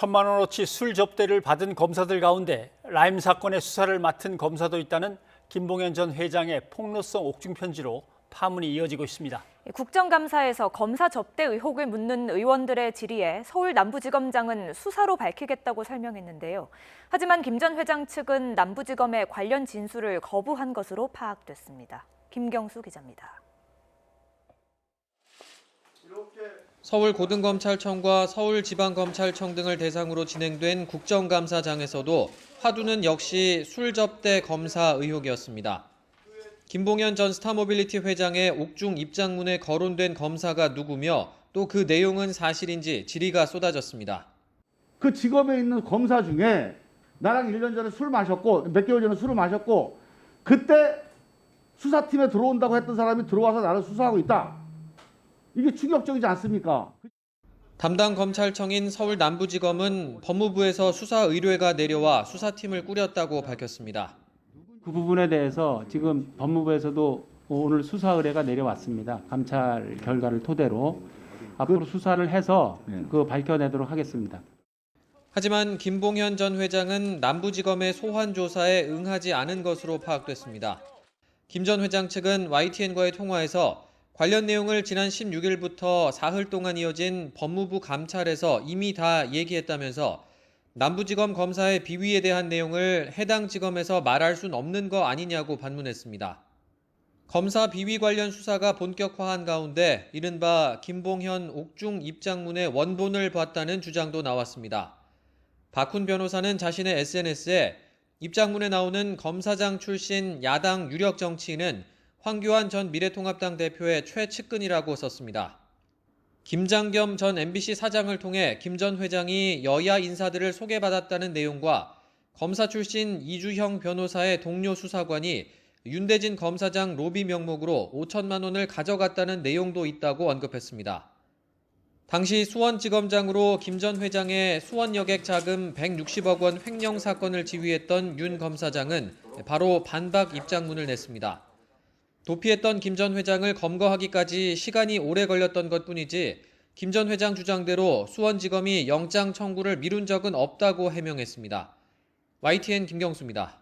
1,000만 원어치 술 접대를 받은 검사들 가운데 라임 사건의 수사를 맡은 검사도 있다는 김봉현 전 회장의 폭로성 옥중 편지로 파문이 이어지고 있습니다. 국정감사에서 검사 접대 의혹을 묻는 의원들의 질의에 서울 남부지검장은 수사로 밝히겠다고 설명했는데요. 하지만 김 전 회장 측은 남부지검의 관련 진술을 거부한 것으로 파악됐습니다. 김경수 기자입니다. 서울고등검찰청과 서울지방검찰청 등을 대상으로 진행된 국정감사장에서도 화두는 역시 술 접대 검사 의혹이었습니다. 김봉현 전 스타모빌리티 회장의 옥중 입장문에 거론된 검사가 누구며 또 그 내용은 사실인지 질의가 쏟아졌습니다. 그 직업에 있는 검사 중에 나랑 1년 전에 술 마셨고 몇 개월 전에 술을 마셨고 그때 수사팀에 들어온다고 했던 사람이 들어와서 나를 수사하고 있다. 이게 충격적이지 않습니까? 담당 검찰청인 서울 남부지검은 법무부에서 수사 의뢰가 내려와 수사팀을 꾸렸다고 밝혔습니다. 그 부분에 대해서 지금 법무부에서도 오늘 수사 의뢰가 내려왔습니다. 감찰 결과를 토대로 앞으로 수사를 해서 밝혀내도록 하겠습니다. 하지만 김봉현 전 회장은 남부지검의 소환 조사에 응하지 않은 것으로 파악됐습니다. 김 전 회장 측은 YTN과의 통화에서 관련 내용을 지난 16일부터 사흘 동안 이어진 법무부 감찰에서 이미 다 얘기했다면서 남부지검 검사의 비위에 대한 내용을 해당 지검에서 말할 순 없는 거 아니냐고 반문했습니다. 검사 비위 관련 수사가 본격화한 가운데 이른바 김봉현 옥중 입장문의 원본을 봤다는 주장도 나왔습니다. 박훈 변호사는 자신의 SNS에 입장문에 나오는 검사장 출신 야당 유력 정치인은 황교안 전 미래통합당 대표의 최측근이라고 썼습니다. 김장겸 전 MBC 사장을 통해 김 전 회장이 여야 인사들을 소개받았다는 내용과 검사 출신 이주형 변호사의 동료 수사관이 윤대진 검사장 로비 명목으로 5천만 원을 가져갔다는 내용도 있다고 언급했습니다. 당시 수원지검장으로 김 전 회장의 수원 여객 자금 160억 원 횡령 사건을 지휘했던 윤 검사장은 바로 반박 입장문을 냈습니다. 도피했던 김 전 회장을 검거하기까지 시간이 오래 걸렸던 것뿐이지 김 전 회장 주장대로 수원지검이 영장 청구를 미룬 적은 없다고 해명했습니다. YTN 김경수입니다.